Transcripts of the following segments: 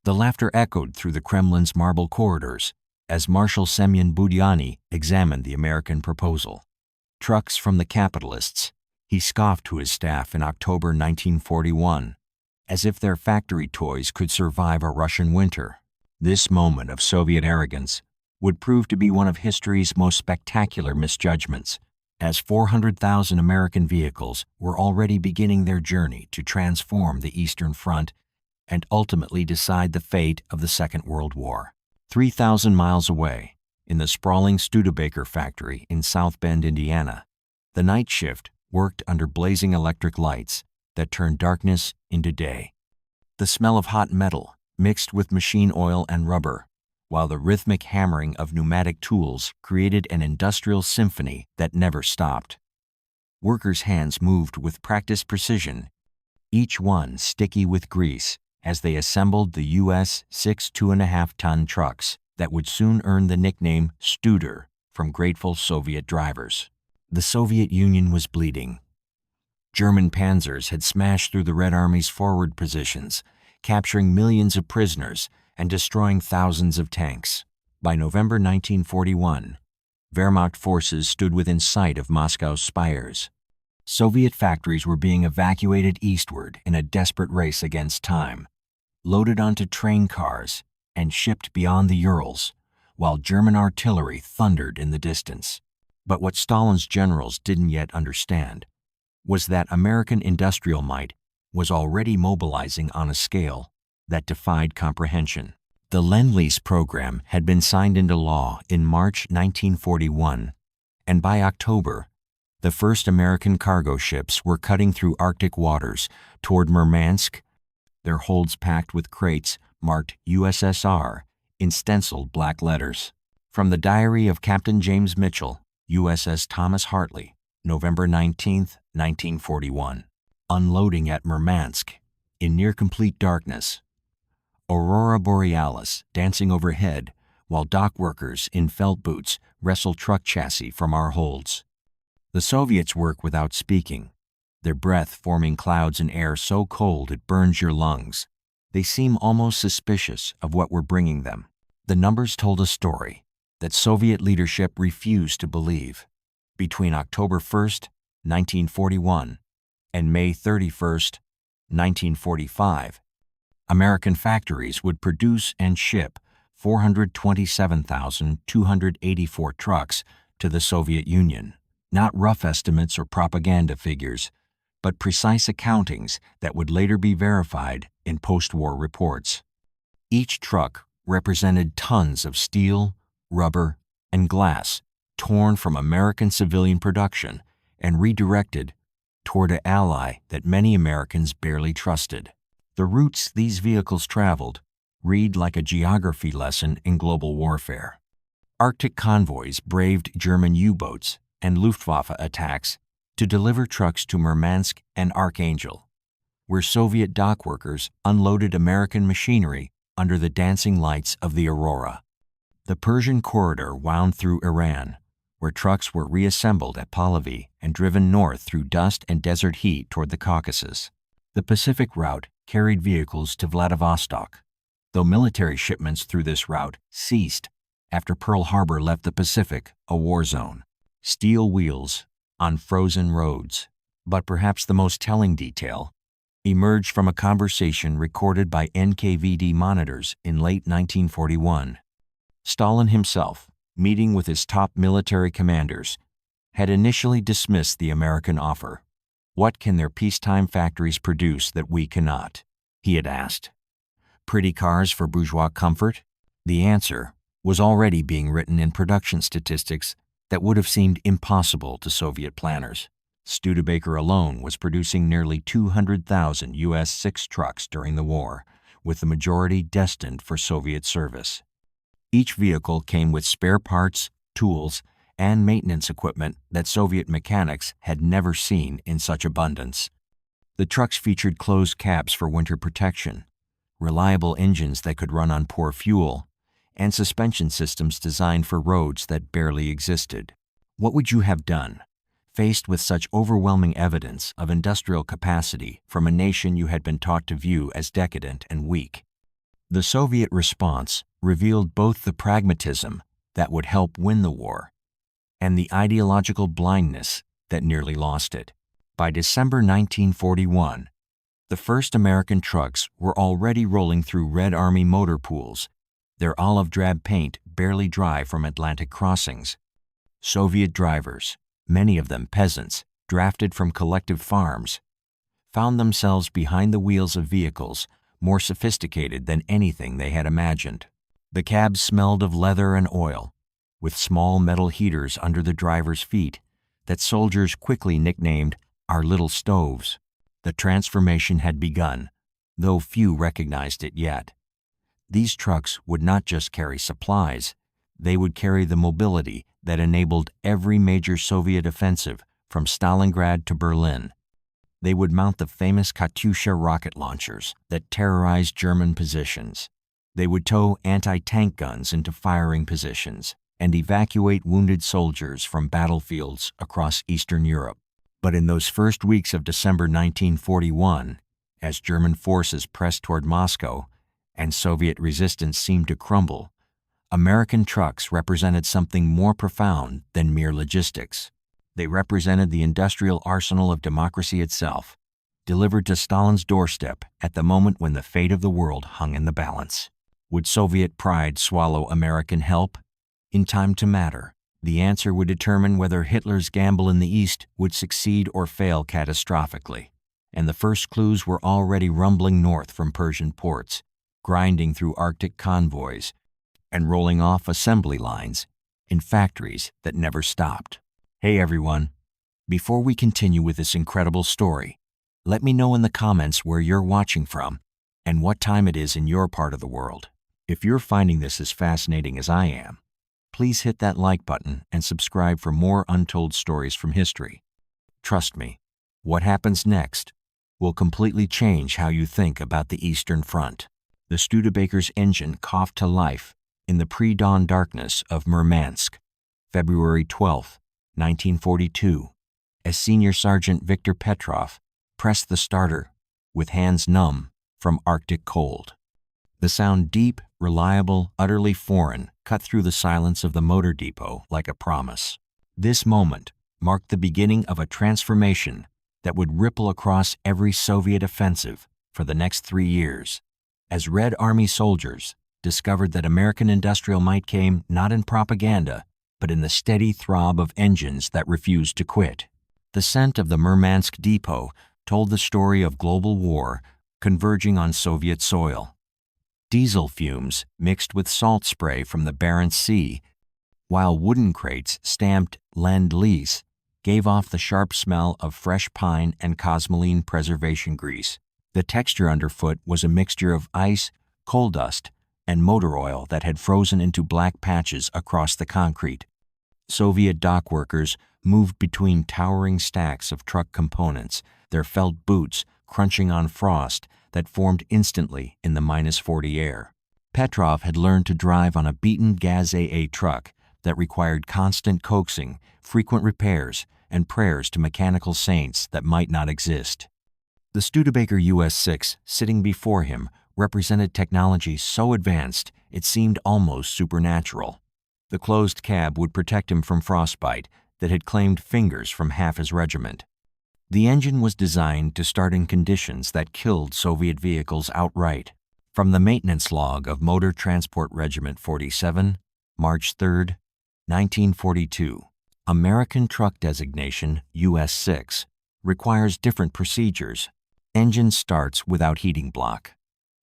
The laughter echoed through the Kremlin's marble corridors as Marshal Semyon Budyonny examined the American proposal. Trucks from the capitalists, he scoffed to his staff in October 1941, as if their factory toys could survive a Russian winter. This moment of Soviet arrogance would prove to be one of history's most spectacular misjudgments, as 400,000 American vehicles were already beginning their journey to transform the Eastern Front and ultimately decide the fate of the Second World War. 3,000 miles away, in the sprawling Studebaker factory in South Bend, Indiana, the night shift worked under blazing electric lights that turned darkness into day. The smell of hot metal mixed with machine oil and rubber, while the rhythmic hammering of pneumatic tools created an industrial symphony that never stopped. Workers' hands moved with practiced precision, each one sticky with grease, as they assembled the U.S. 6 2.5-ton trucks that would soon earn the nickname Studer from grateful Soviet drivers. The Soviet Union was bleeding. German panzers had smashed through the Red Army's forward positions, capturing millions of prisoners and destroying thousands of tanks. By November 1941, Wehrmacht forces stood within sight of Moscow's spires. Soviet factories were being evacuated eastward in a desperate race against time, loaded onto train cars and shipped beyond the Urals, while German artillery thundered in the distance. But what Stalin's generals didn't yet understand was that American industrial might was already mobilizing on a scale that defied comprehension. The Lend-Lease program had been signed into law in March 1941, and by October, the first American cargo ships were cutting through Arctic waters toward Murmansk, their holds packed with crates marked USSR in stenciled black letters. From the diary of Captain James Mitchell, USS Thomas Hartley, November 19, 1941. Unloading at Murmansk, in near-complete darkness. Aurora Borealis dancing overhead, while dock workers in felt boots wrestle truck chassis from our holds. The Soviets work without speaking, their breath forming clouds in air so cold it burns your lungs. They seem almost suspicious of what we're bringing them. The numbers told a story that Soviet leadership refused to believe. Between October 1st, 1941, and May 31st, 1945, American factories would produce and ship 427,284 trucks to the Soviet Union. Not rough estimates or propaganda figures, but precise accountings that would later be verified in post-war reports. Each truck represented tons of steel, rubber, and glass torn from American civilian production and redirected toward an ally that many Americans barely trusted. The routes these vehicles traveled read like a geography lesson in global warfare. Arctic convoys braved German U-boats and Luftwaffe attacks to deliver trucks to Murmansk and Archangel, where Soviet dock workers unloaded American machinery under the dancing lights of the aurora. The Persian Corridor wound through Iran, where trucks were reassembled at Pahlavi and driven north through dust and desert heat toward the Caucasus. The Pacific route carried vehicles to Vladivostok, though military shipments through this route ceased after Pearl Harbor left the Pacific a war zone. Steel wheels on frozen roads. But perhaps the most telling detail emerged from a conversation recorded by NKVD monitors in late 1941. Stalin himself, meeting with his top military commanders, had initially dismissed the American offer. What can their peacetime factories produce that we cannot? He had asked. Pretty cars for bourgeois comfort? The answer was already being written in production statistics that would have seemed impossible to Soviet planners. Studebaker alone was producing nearly 200,000 U.S. 6 trucks during the war, with the majority destined for Soviet service. Each vehicle came with spare parts, tools, and maintenance equipment that Soviet mechanics had never seen in such abundance. The trucks featured closed cabs for winter protection, reliable engines that could run on poor fuel, and suspension systems designed for roads that barely existed. What would you have done, faced with such overwhelming evidence of industrial capacity from a nation you had been taught to view as decadent and weak? The Soviet response revealed both the pragmatism that would help win the war and the ideological blindness that nearly lost it. By December 1941, the first American trucks were already rolling through Red Army motor pools, their olive drab paint barely dry from Atlantic crossings. Soviet drivers, many of them peasants, drafted from collective farms, found themselves behind the wheels of vehicles more sophisticated than anything they had imagined. The cabs smelled of leather and oil, with small metal heaters under the driver's feet that soldiers quickly nicknamed our little stoves. The transformation had begun, though few recognized it yet. These trucks would not just carry supplies, they would carry the mobility that enabled every major Soviet offensive from Stalingrad to Berlin. They would mount the famous Katyusha rocket launchers that terrorized German positions. They would tow anti-tank guns into firing positions and evacuate wounded soldiers from battlefields across Eastern Europe. But in those first weeks of December 1941, as German forces pressed toward Moscow and Soviet resistance seemed to crumble, American trucks represented something more profound than mere logistics. They represented the industrial arsenal of democracy itself, delivered to Stalin's doorstep at the moment when the fate of the world hung in the balance. Would Soviet pride swallow American help? In time to matter, the answer would determine whether Hitler's gamble in the East would succeed or fail catastrophically. And the first clues were already rumbling north from Persian ports, grinding through Arctic convoys, and rolling off assembly lines in factories that never stopped. Hey everyone, before we continue with this incredible story, let me know in the comments where you're watching from and what time it is in your part of the world. If you're finding this as fascinating as I am, please hit that like button and subscribe for more untold stories from history. Trust me, what happens next will completely change how you think about the Eastern Front. The Studebaker's engine coughed to life in the pre-dawn darkness of Murmansk, February 12, 1942, as Senior Sergeant Viktor Petrov pressed the starter with hands numb from Arctic cold. The sound, deep, reliable, utterly foreign, cut through the silence of the motor depot like a promise. This moment marked the beginning of a transformation that would ripple across every Soviet offensive for the next 3 years, as Red Army soldiers discovered that American industrial might came not in propaganda, but in the steady throb of engines that refused to quit. The scent of the Murmansk depot told the story of global war converging on Soviet soil. Diesel fumes mixed with salt spray from the Barents Sea, while wooden crates stamped Lend-Lease gave off the sharp smell of fresh pine and cosmoline preservation grease. The texture underfoot was a mixture of ice, coal dust, and motor oil that had frozen into black patches across the concrete. Soviet dock workers moved between towering stacks of truck components, their felt boots crunching on frost that formed instantly in the -40 air. Petrov had learned to drive on a beaten Gaz-AA truck that required constant coaxing, frequent repairs, and prayers to mechanical saints that might not exist. The Studebaker US-6 sitting before him represented technology so advanced it seemed almost supernatural. The closed cab would protect him from frostbite that had claimed fingers from half his regiment. The engine was designed to start in conditions that killed Soviet vehicles outright. From the maintenance log of Motor Transport Regiment 47, March 3, 1942, American truck designation US-6 requires different procedures. Engine starts without heating block.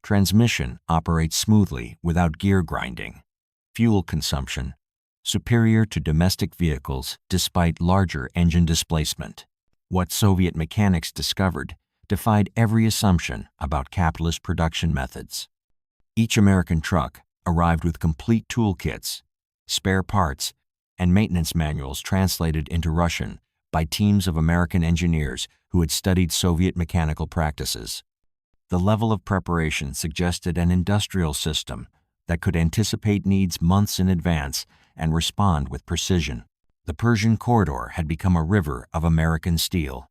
Transmission operates smoothly without gear grinding. Fuel consumption superior to domestic vehicles despite larger engine displacement. What Soviet mechanics discovered defied every assumption about capitalist production methods. Each American truck arrived with complete toolkits, spare parts, and maintenance manuals translated into Russian by teams of American engineers who had studied Soviet mechanical practices. The level of preparation suggested an industrial system that could anticipate needs months in advance and respond with precision. The Persian Corridor had become a river of American steel,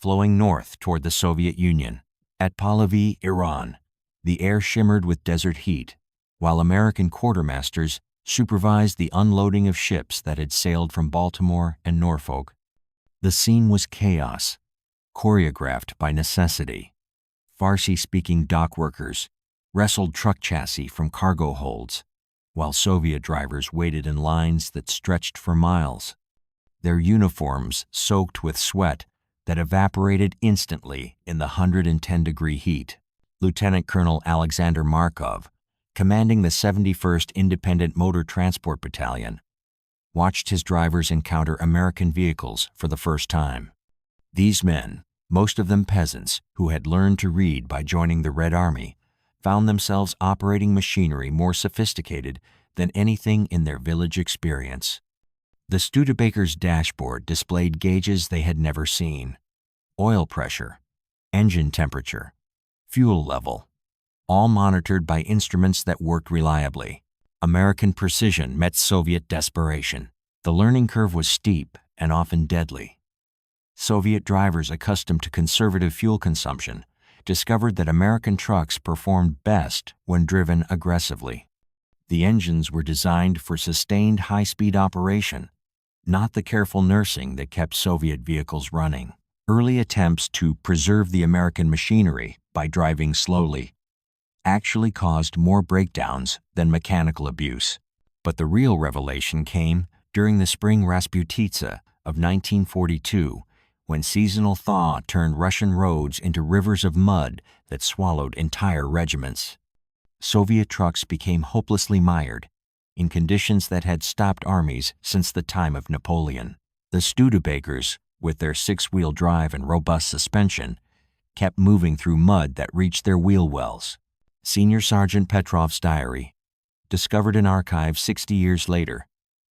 flowing north toward the Soviet Union. At Pahlavi, Iran, The air shimmered with desert heat, while American quartermasters supervised the unloading of ships that had sailed from Baltimore and Norfolk. The scene was chaos, choreographed by necessity. Farsi-speaking dock workers wrestled truck chassis from cargo holds, while Soviet drivers waited in lines that stretched for miles, their uniforms soaked with sweat that evaporated instantly in the 110-degree heat. Lieutenant Colonel Alexander Markov, commanding the 71st Independent Motor Transport Battalion, watched his drivers encounter American vehicles for the first time. These men, most of them peasants who had learned to read by joining the Red Army, found themselves operating machinery more sophisticated than anything in their village experience. The Studebaker's dashboard displayed gauges they had never seen: oil pressure, engine temperature, fuel level, all monitored by instruments that worked reliably. American precision met Soviet desperation. The learning curve was steep and often deadly. Soviet drivers accustomed to conservative fuel consumption discovered that American trucks performed best when driven aggressively. The engines were designed for sustained high-speed operation, not the careful nursing that kept Soviet vehicles running. Early attempts to preserve the American machinery by driving slowly actually caused more breakdowns than mechanical abuse. But the real revelation came during the spring Rasputitsa of 1942, when seasonal thaw turned Russian roads into rivers of mud that swallowed entire regiments. Soviet trucks became hopelessly mired in conditions that had stopped armies since the time of Napoleon. The Studebakers, with their six-wheel drive and robust suspension, kept moving through mud that reached their wheel wells. Senior Sergeant Petrov's diary, discovered in archives 60 years later,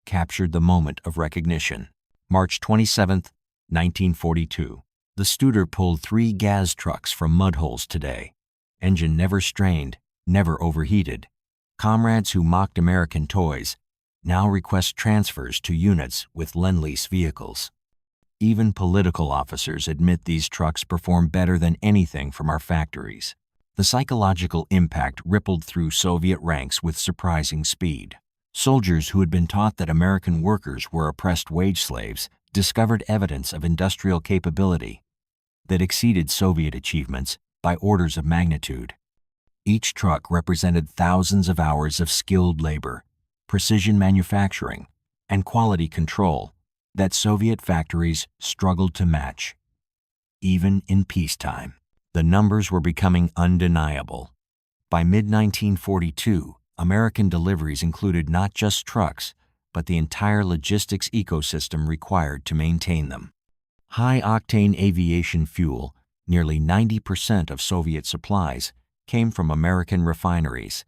captured the moment of recognition. March 27, 1942. The Studer pulled 3 gas trucks from mud holes today. Engine never strained, never overheated. Comrades who mocked American toys now request transfers to units with Lend-Lease vehicles. Even political officers admit these trucks perform better than anything from our factories. The psychological impact rippled through Soviet ranks with surprising speed. Soldiers who had been taught that American workers were oppressed wage slaves discovered evidence of industrial capability that exceeded Soviet achievements by orders of magnitude. Each truck represented thousands of hours of skilled labor, precision manufacturing, and quality control that Soviet factories struggled to match. Even in peacetime, the numbers were becoming undeniable. By mid-1942, American deliveries included not just trucks, but the entire logistics ecosystem required to maintain them. High-octane aviation fuel, nearly 90% of Soviet supplies, came from American refineries.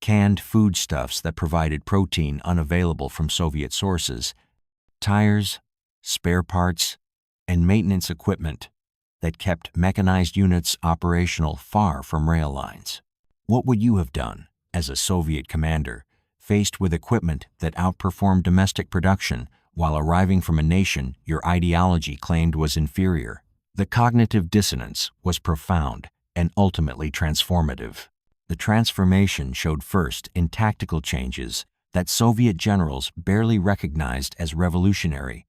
Canned foodstuffs that provided protein unavailable from Soviet sources, tires, spare parts, and maintenance equipment that kept mechanized units operational far from rail lines. What would you have done as a Soviet commander faced with equipment that outperformed domestic production while arriving from a nation your ideology claimed was inferior? The cognitive dissonance was profound and ultimately transformative. The transformation showed first in tactical changes that Soviet generals barely recognized as revolutionary.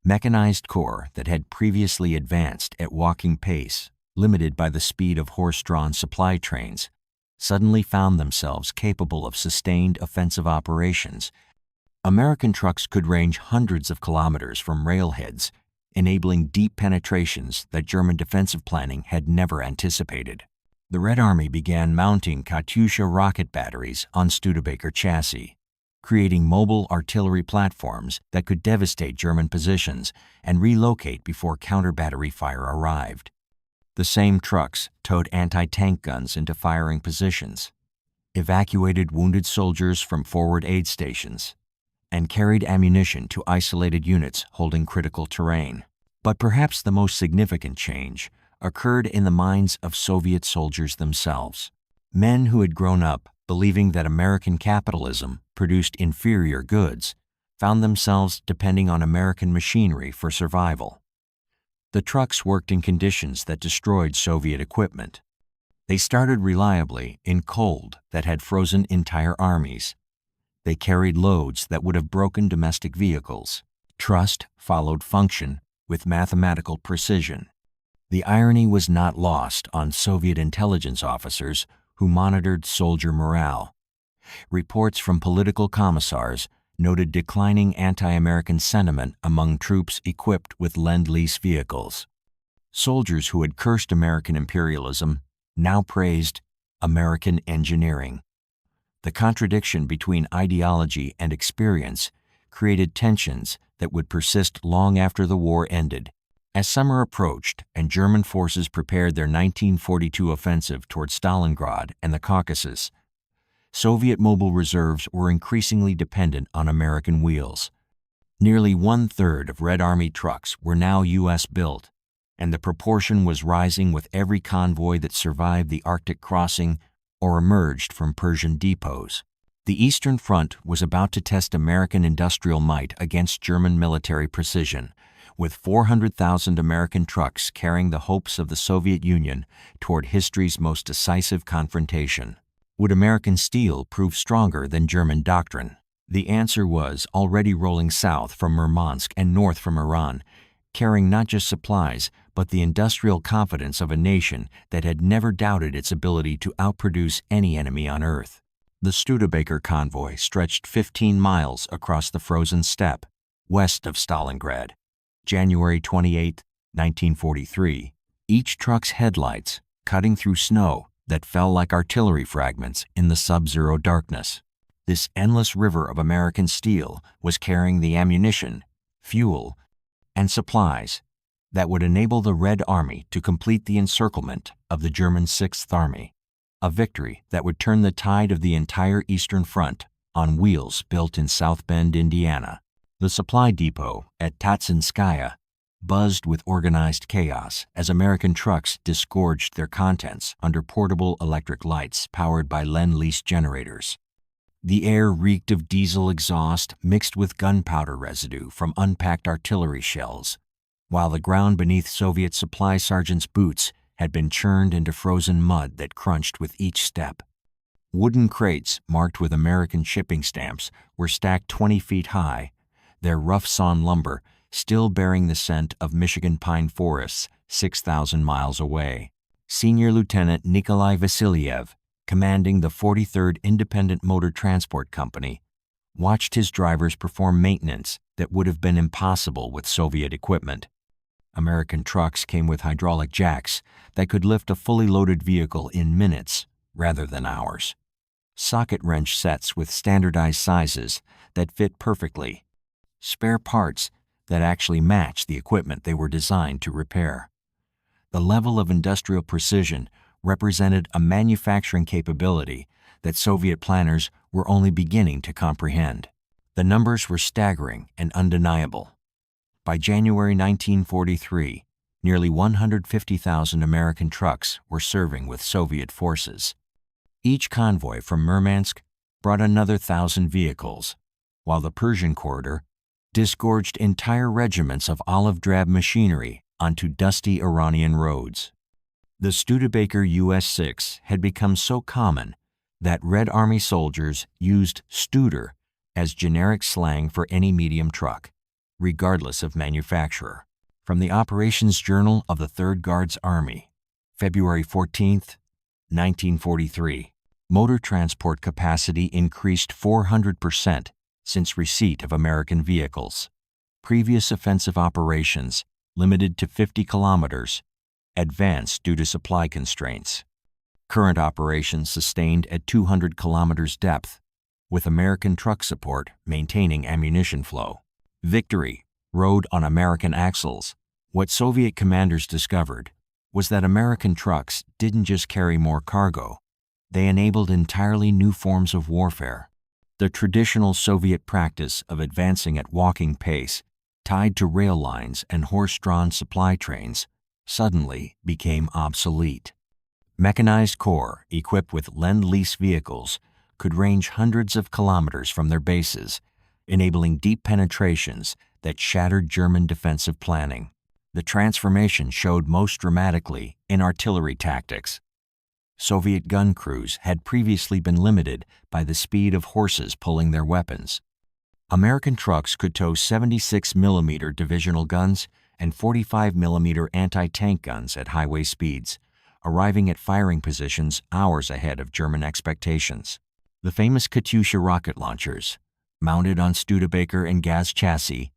Mechanized corps that had previously advanced at walking pace, limited by the speed of horse-drawn supply trains, suddenly found themselves capable of sustained offensive operations. American trucks could range hundreds of kilometers from railheads, enabling deep penetrations that German defensive planning had never anticipated. The Red Army began mounting Katyusha rocket batteries on Studebaker chassis, creating mobile artillery platforms that could devastate German positions and relocate before counter-battery fire arrived. The same trucks towed anti-tank guns into firing positions, evacuated wounded soldiers from forward aid stations, and carried ammunition to isolated units holding critical terrain. But perhaps the most significant change occurred in the minds of Soviet soldiers themselves. Men who had grown up believing that American capitalism produced inferior goods found themselves depending on American machinery for survival. The trucks worked in conditions that destroyed Soviet equipment. They started reliably in cold that had frozen entire armies. They carried loads that would have broken domestic vehicles. Trust followed function with mathematical precision. The irony was not lost on Soviet intelligence officers who monitored soldier morale. Reports from political commissars noted declining anti-American sentiment among troops equipped with Lend-Lease vehicles. Soldiers who had cursed American imperialism now praised American engineering. The contradiction between ideology and experience created tensions that would persist long after the war ended. As summer approached and German forces prepared their 1942 offensive toward Stalingrad and the Caucasus, Soviet mobile reserves were increasingly dependent on American wheels. Nearly one-third of Red Army trucks were now U.S. built, and the proportion was rising with every convoy that survived the Arctic crossing or emerged from Persian depots. The Eastern Front was about to test American industrial might against German military precision, with 400,000 American trucks carrying the hopes of the Soviet Union toward history's most decisive confrontation. Would American steel prove stronger than German doctrine? The answer was already rolling south from Murmansk and north from Iran, carrying not just supplies, but the industrial confidence of a nation that had never doubted its ability to outproduce any enemy on Earth. The Studebaker convoy stretched 15 miles across the frozen steppe, west of Stalingrad. January 28, 1943, each truck's headlights cutting through snow that fell like artillery fragments in the sub-zero darkness. This endless river of American steel was carrying the ammunition, fuel, and supplies that would enable the Red Army to complete the encirclement of the German Sixth Army, a victory that would turn the tide of the entire Eastern Front on wheels built in South Bend, Indiana. The supply depot at Tatsinskaya buzzed with organized chaos as American trucks disgorged their contents under portable electric lights powered by Lend-Lease generators. The air reeked of diesel exhaust mixed with gunpowder residue from unpacked artillery shells, while the ground beneath Soviet supply sergeants' boots had been churned into frozen mud that crunched with each step. Wooden crates marked with American shipping stamps were stacked 20 feet high, their rough-sawn lumber still bearing the scent of Michigan pine forests 6,000 miles away. Senior Lieutenant Nikolai Vasilyev, commanding the 43rd Independent Motor Transport Company, watched his drivers perform maintenance that would have been impossible with Soviet equipment. American trucks came with hydraulic jacks that could lift a fully loaded vehicle in minutes rather than hours. Socket wrench sets with standardized sizes that fit perfectly. Spare parts that actually matched the equipment they were designed to repair. The level of industrial precision represented a manufacturing capability that Soviet planners were only beginning to comprehend. The numbers were staggering and undeniable. By January 1943, nearly 150,000 American trucks were serving with Soviet forces. Each convoy from Murmansk brought another 1,000 vehicles, while the Persian Corridor disgorged entire regiments of olive-drab machinery onto dusty Iranian roads. The Studebaker US-6 had become so common that Red Army soldiers used Studer as generic slang for any medium truck, regardless of manufacturer. From the Operations Journal of the 3rd Guards Army, February 14, 1943, motor transport capacity increased 400% since receipt of American vehicles. Previous offensive operations, limited to 50 kilometers, advanced due to supply constraints. Current operations sustained at 200 kilometers depth, with American truck support maintaining ammunition flow. Victory rode on American axles. What Soviet commanders discovered was that American trucks didn't just carry more cargo, they enabled entirely new forms of warfare. The traditional Soviet practice of advancing at walking pace, tied to rail lines and horse-drawn supply trains, suddenly became obsolete. Mechanized corps equipped with Lend-Lease vehicles could range hundreds of kilometers from their bases, enabling deep penetrations that shattered German defensive planning. The transformation showed most dramatically in artillery tactics. Soviet gun crews had previously been limited by the speed of horses pulling their weapons. American trucks could tow 76mm divisional guns and 45mm anti-tank guns at highway speeds, arriving at firing positions hours ahead of German expectations. The famous Katyusha rocket launchers, mounted on Studebaker and Gaz chassis,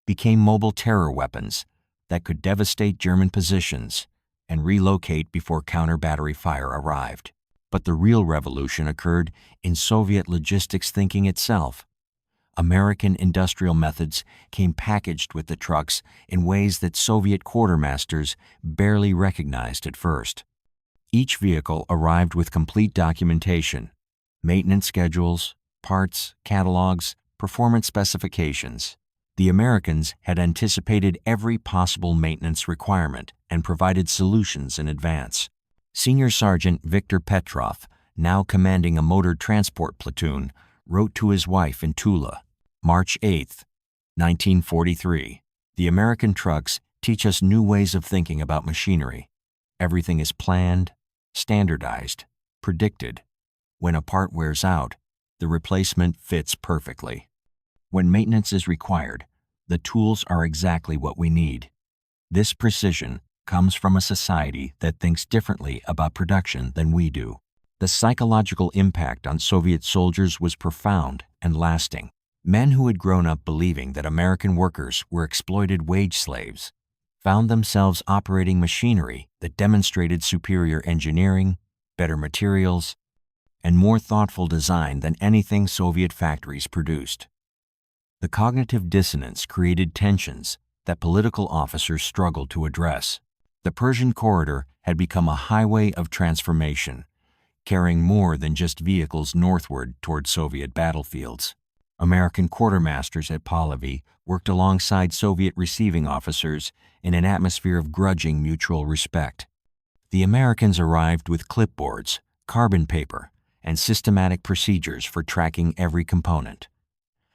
became mobile terror weapons that could devastate German positions and relocate before counter-battery fire arrived. But the real revolution occurred in Soviet logistics thinking itself. American industrial methods came packaged with the trucks in ways that Soviet quartermasters barely recognized at first. Each vehicle arrived with complete documentation, maintenance schedules, parts, catalogs, performance specifications. The Americans had anticipated every possible maintenance requirement and provided solutions in advance. Senior Sergeant Viktor Petrov, now commanding a motor transport platoon, wrote to his wife in Tula, March 8, 1943, "The American trucks teach us new ways of thinking about machinery. Everything is planned, standardized, predicted. When a part wears out, the replacement fits perfectly. When maintenance is required, the tools are exactly what we need. This precision comes from a society that thinks differently about production than we do." The psychological impact on Soviet soldiers was profound and lasting. Men who had grown up believing that American workers were exploited wage slaves found themselves operating machinery that demonstrated superior engineering, better materials, and more thoughtful design than anything Soviet factories produced. The cognitive dissonance created tensions that political officers struggled to address. The Persian Corridor had become a highway of transformation, carrying more than just vehicles northward toward Soviet battlefields. American quartermasters at Pahlavi worked alongside Soviet receiving officers in an atmosphere of grudging mutual respect. The Americans arrived with clipboards, carbon paper, and systematic procedures for tracking every component.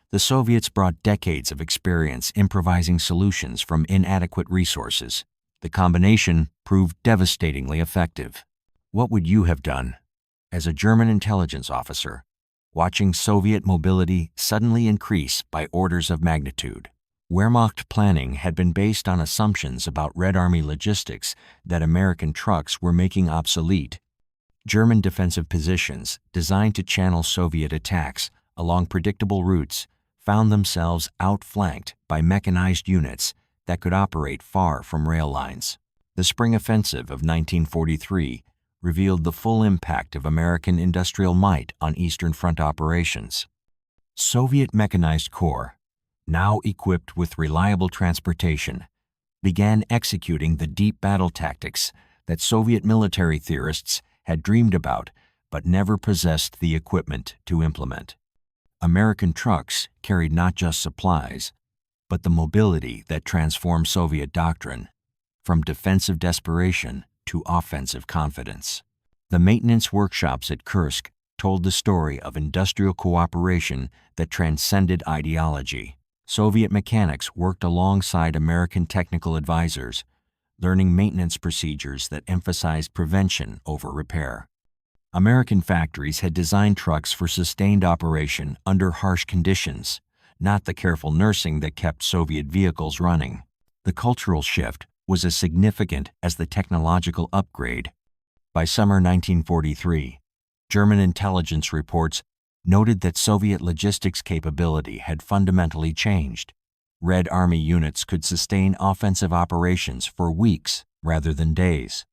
The Soviets brought decades of experience improvising solutions from inadequate resources. The combination proved devastatingly effective. What would you have done? As a German intelligence officer, watching Soviet mobility suddenly increase by orders of magnitude. Wehrmacht planning had been based on assumptions about Red Army logistics that American trucks were making obsolete. German defensive positions, designed to channel Soviet attacks along predictable routes, found themselves outflanked by mechanized units that could operate far from rail lines. The Spring Offensive of 1943 revealed the full impact of American industrial might on Eastern Front operations. Soviet Mechanized Corps, now equipped with reliable transportation, began executing the deep battle tactics that Soviet military theorists had dreamed about but never possessed the equipment to implement. American trucks carried not just supplies, but the mobility that transformed Soviet doctrine from defensive desperation to offensive confidence. The maintenance workshops at Kursk told the story of industrial cooperation that transcended ideology. Soviet mechanics worked alongside American technical advisors, learning maintenance procedures that emphasized prevention over repair. American factories had designed trucks for sustained operation under harsh conditions, not the careful nursing that kept Soviet vehicles running. The cultural shift was as significant as the technological upgrade. By summer 1943, German intelligence reports noted that Soviet logistics capability had fundamentally changed. Red Army units could sustain offensive operations for weeks rather than days.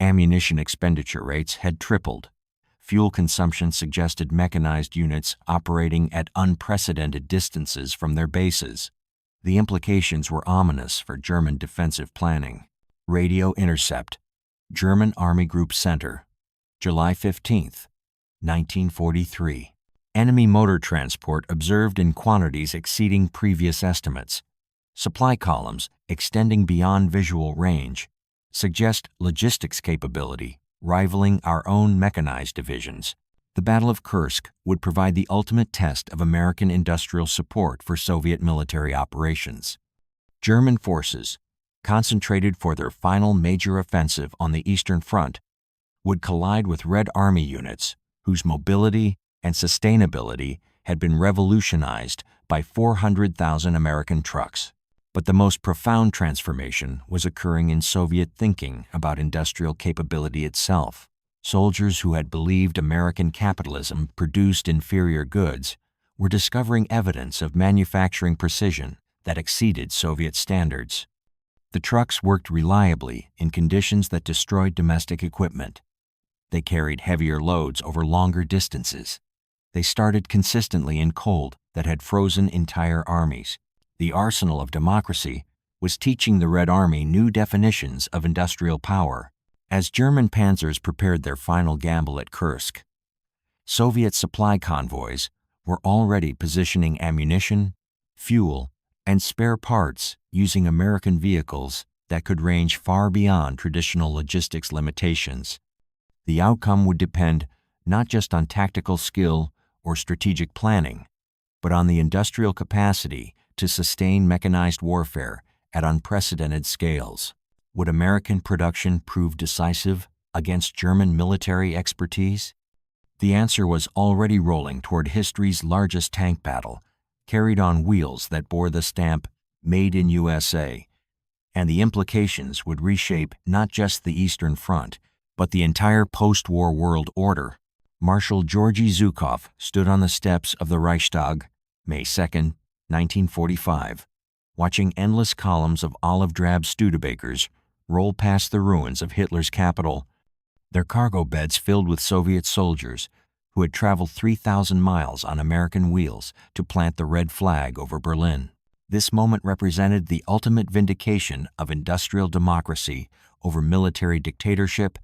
Ammunition expenditure rates had tripled. Fuel consumption suggested mechanized units operating at unprecedented distances from their bases. The implications were ominous for German defensive planning. Radio intercept, German Army Group Center, July 15, 1943. Enemy motor transport observed in quantities exceeding previous estimates. Supply columns extending beyond visual range suggest logistics capability rivaling our own mechanized divisions. The Battle of Kursk would provide the ultimate test of American industrial support for Soviet military operations. German forces, concentrated for their final major offensive on the Eastern Front, would collide with Red Army units whose mobility and sustainability had been revolutionized by 400,000 American trucks. But the most profound transformation was occurring in Soviet thinking about industrial capability itself. Soldiers who had believed American capitalism produced inferior goods were discovering evidence of manufacturing precision that exceeded Soviet standards. The trucks worked reliably in conditions that destroyed domestic equipment. They carried heavier loads over longer distances. They started consistently in cold that had frozen entire armies. The arsenal of democracy was teaching the Red Army new definitions of industrial power. As German panzers prepared their final gamble at Kursk, Soviet supply convoys were already positioning ammunition, fuel, and spare parts using American vehicles that could range far beyond traditional logistics limitations. The outcome would depend not just on tactical skill or strategic planning, but on the industrial capacity to sustain mechanized warfare at unprecedented scales. Would American production prove decisive against German military expertise? The answer was already rolling toward history's largest tank battle, carried on wheels that bore the stamp "Made in USA," and the implications would reshape not just the Eastern Front, but the entire post-war world order. Marshal Georgy Zhukov stood on the steps of the Reichstag, May 2, 1945, watching endless columns of olive-drab Studebakers roll past the ruins of Hitler's capital, their cargo beds filled with Soviet soldiers who had traveled 3,000 miles on American wheels to plant the red flag over Berlin. This moment represented the ultimate vindication of industrial democracy over military dictatorship,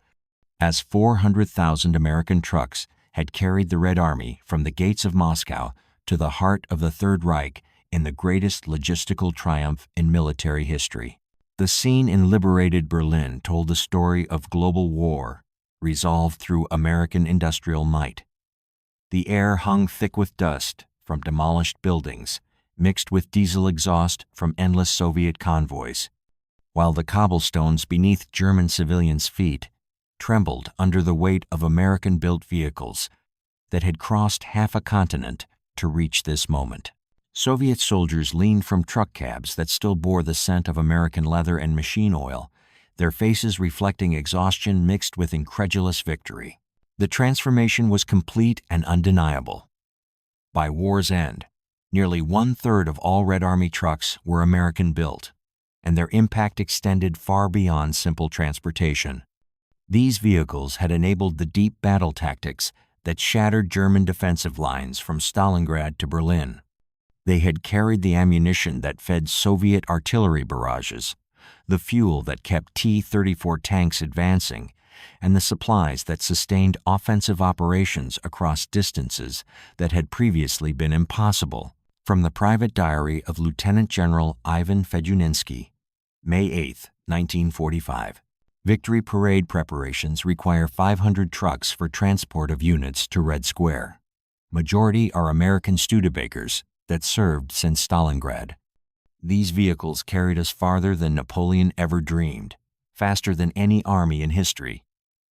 as 400,000 American trucks had carried the Red Army from the gates of Moscow to the heart of the Third Reich in the greatest logistical triumph in military history. The scene in liberated Berlin told the story of global war resolved through American industrial might. The air hung thick with dust from demolished buildings, mixed with diesel exhaust from endless Soviet convoys, while the cobblestones beneath German civilians' feet trembled under the weight of American-built vehicles that had crossed half a continent to reach this moment. Soviet soldiers leaned from truck cabs that still bore the scent of American leather and machine oil, their faces reflecting exhaustion mixed with incredulous victory. The transformation was complete and undeniable. By war's end, nearly one-third of all Red Army trucks were American-built, and their impact extended far beyond simple transportation. These vehicles had enabled the deep battle tactics that shattered German defensive lines from Stalingrad to Berlin. They had carried the ammunition that fed Soviet artillery barrages, the fuel that kept T-34 tanks advancing, and the supplies that sustained offensive operations across distances that had previously been impossible. From the private diary of Lieutenant General Ivan Fedyuninsky, May 8, 1945. Victory parade preparations require 500 trucks for transport of units to Red Square. Majority are American Studebakers that served since Stalingrad. These vehicles carried us farther than Napoleon ever dreamed, faster than any army in history.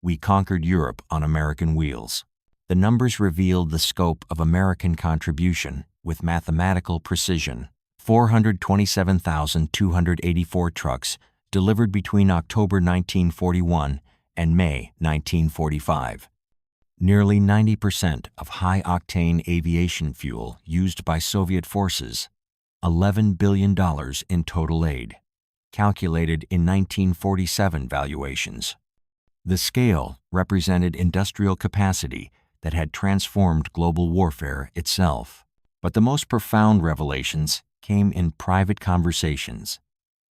We conquered Europe on American wheels. The numbers revealed the scope of American contribution with mathematical precision. 427,284 trucks delivered between October 1941 and May 1945. Nearly 90% of high-octane aviation fuel used by Soviet forces, $11 billion in total aid, calculated in 1947 valuations. The scale represented industrial capacity that had transformed global warfare itself. But the most profound revelations came in private conversations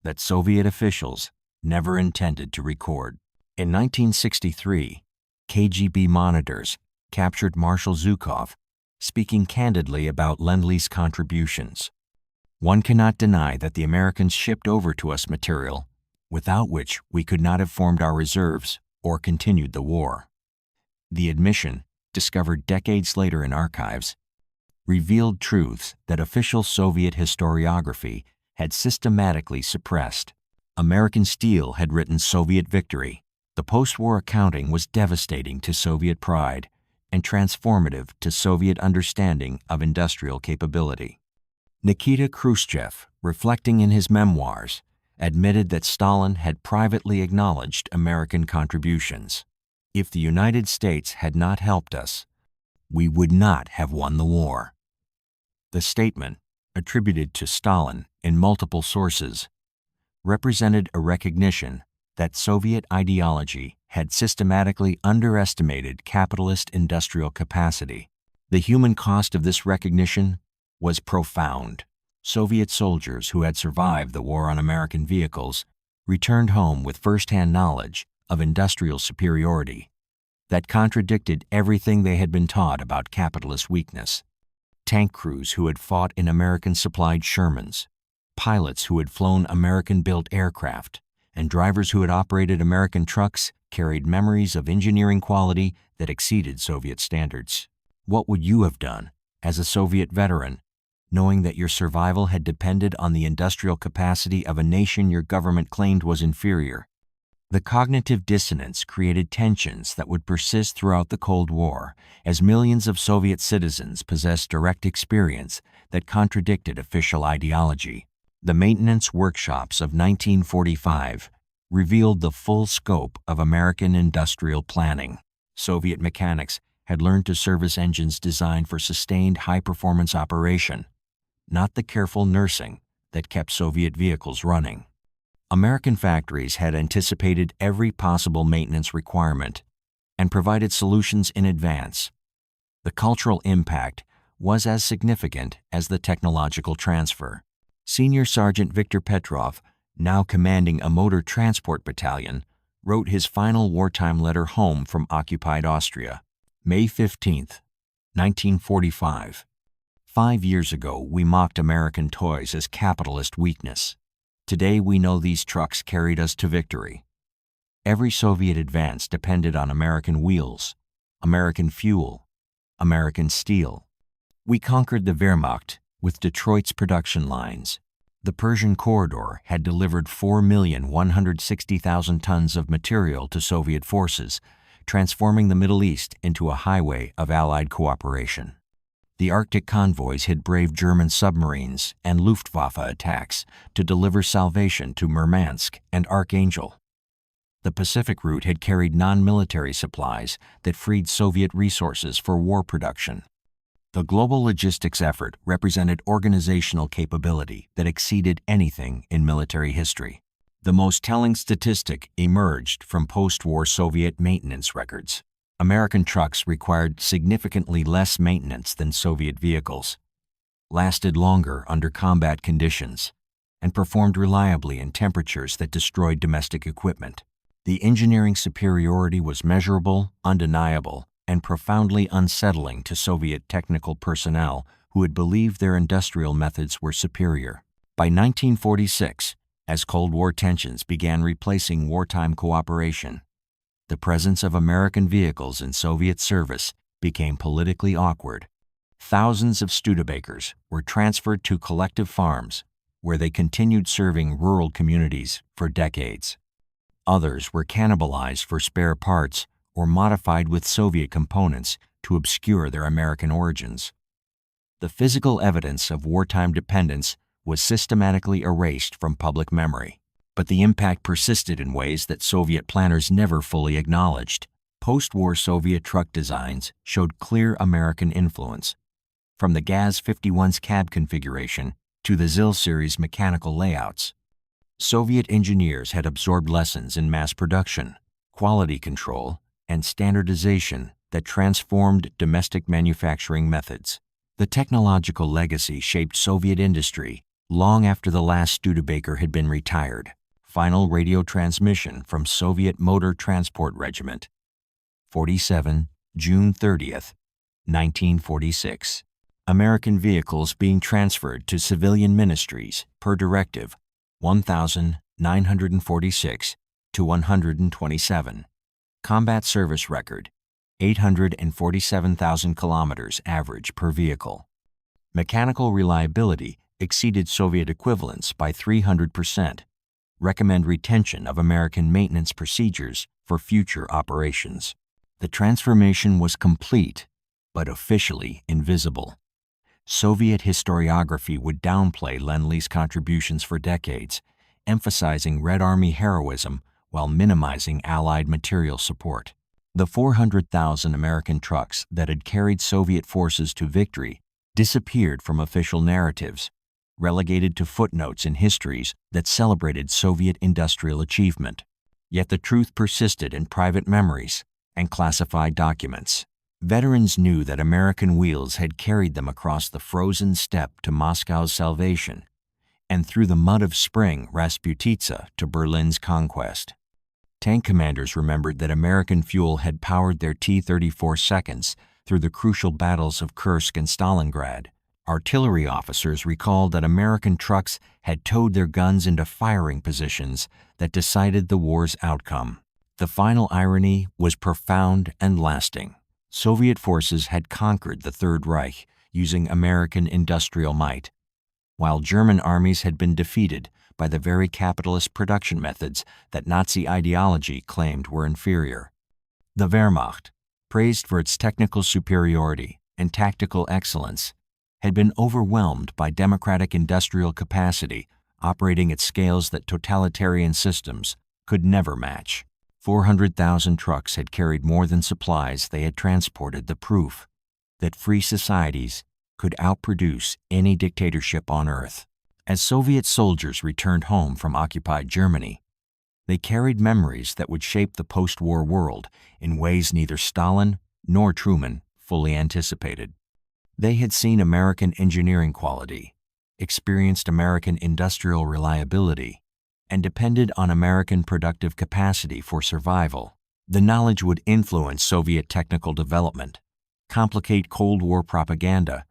that Soviet officials never intended to record. In 1963, KGB monitors captured Marshal Zhukov speaking candidly about Lend-Lease contributions. One cannot deny that the Americans shipped over to us material without which we could not have formed our reserves or continued the war. The admission, discovered decades later in archives, revealed truths that official Soviet historiography had systematically suppressed. American steel had written Soviet victory, The post-war accounting was devastating to Soviet pride and transformative to Soviet understanding of industrial capability. Nikita Khrushchev, reflecting in his memoirs, admitted that Stalin had privately acknowledged American contributions. If the United States had not helped us, we would not have won the war. The statement, attributed to Stalin in multiple sources, represented a recognition that Soviet ideology had systematically underestimated capitalist industrial capacity. The human cost of this recognition was profound. Soviet soldiers who had survived the war on American vehicles returned home with first-hand knowledge of industrial superiority that contradicted everything they had been taught about capitalist weakness. Tank crews who had fought in American-supplied Shermans, pilots who had flown American-built aircraft, and drivers who had operated American trucks carried memories of engineering quality that exceeded Soviet standards. What would you have done as a Soviet veteran, knowing that your survival had depended on the industrial capacity of a nation your government claimed was inferior? The cognitive dissonance created tensions that would persist throughout the Cold War, as millions of Soviet citizens possessed direct experience that contradicted official ideology. The maintenance workshops of 1945 revealed the full scope of American industrial planning. Soviet mechanics had learned to service engines designed for sustained high-performance operation, not the careful nursing that kept Soviet vehicles running. American factories had anticipated every possible maintenance requirement and provided solutions in advance. The cultural impact was as significant as the technological transfer. Senior Sergeant Viktor Petrov, now commanding a motor transport battalion, wrote his final wartime letter home from occupied Austria. May 15, 1945. 5 years ago, we mocked American toys as capitalist weakness. Today, we know these trucks carried us to victory. Every Soviet advance depended on American wheels, American fuel, American steel. We conquered the Wehrmacht with Detroit's production lines. The Persian Corridor had delivered 4,160,000 tons of material to Soviet forces, transforming the Middle East into a highway of Allied cooperation. The Arctic convoys had braved German submarines and Luftwaffe attacks to deliver salvation to Murmansk and Archangel. The Pacific route had carried non-military supplies that freed Soviet resources for war production. The global logistics effort represented organizational capability that exceeded anything in military history. The most telling statistic emerged from post-war Soviet maintenance records. American trucks required significantly less maintenance than Soviet vehicles, lasted longer under combat conditions, and performed reliably in temperatures that destroyed domestic equipment. The engineering superiority was measurable, undeniable, and profoundly unsettling to Soviet technical personnel who had believed their industrial methods were superior. By 1946, as Cold War tensions began replacing wartime cooperation, the presence of American vehicles in Soviet service became politically awkward. Thousands of Studebakers were transferred to collective farms, where they continued serving rural communities for decades. Others were cannibalized for spare parts or modified with Soviet components to obscure their American origins. The physical evidence of wartime dependence was systematically erased from public memory, but the impact persisted in ways that Soviet planners never fully acknowledged. Post-war Soviet truck designs showed clear American influence, from the GAZ-51's cab configuration to the ZIL series mechanical layouts. Soviet engineers had absorbed lessons in mass production, quality control, and standardization that transformed domestic manufacturing methods. The technological legacy shaped Soviet industry long after the last Studebaker had been retired. Final radio transmission from Soviet Motor Transport Regiment, 47, June 30th, 1946. American vehicles being transferred to civilian ministries per Directive 1,946 to 127. Combat service record, 847,000 kilometers average per vehicle. Mechanical reliability exceeded Soviet equivalents by 300%. Recommend retention of American maintenance procedures for future operations. The transformation was complete, but officially invisible. Soviet historiography would downplay Lend-Lease contributions for decades, emphasizing Red Army heroism while minimizing Allied material support. The 400,000 American trucks that had carried Soviet forces to victory disappeared from official narratives, relegated to footnotes in histories that celebrated Soviet industrial achievement. Yet the truth persisted in private memories and classified documents. Veterans knew that American wheels had carried them across the frozen steppe to Moscow's salvation, and through the mud of spring Rasputitsa to Berlin's conquest. Tank commanders remembered that American fuel had powered their T-34 seconds through the crucial battles of Kursk and Stalingrad. Artillery officers recalled that American trucks had towed their guns into firing positions that decided the war's outcome. The final irony was profound and lasting. Soviet forces had conquered the Third Reich using American industrial might, while German armies had been defeated by the very capitalist production methods that Nazi ideology claimed were inferior. The Wehrmacht, praised for its technical superiority and tactical excellence, had been overwhelmed by democratic industrial capacity operating at scales that totalitarian systems could never match. 400,000 trucks had carried more than supplies they had transported, the proof that free societies could outproduce any dictatorship on earth. As Soviet soldiers returned home from occupied Germany, they carried memories that would shape the post-war world in ways neither Stalin nor Truman fully anticipated. They had seen American engineering quality, experienced American industrial reliability, and depended on American productive capacity for survival. The knowledge would influence Soviet technical development, complicate Cold War propaganda,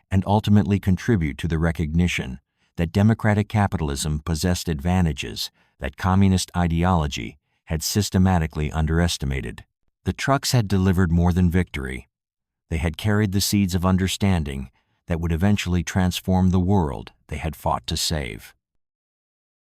and ultimately contribute to the recognition that democratic capitalism possessed advantages that communist ideology had systematically underestimated. The trucks had delivered more than victory. They had carried the seeds of understanding that would eventually transform the world they had fought to save.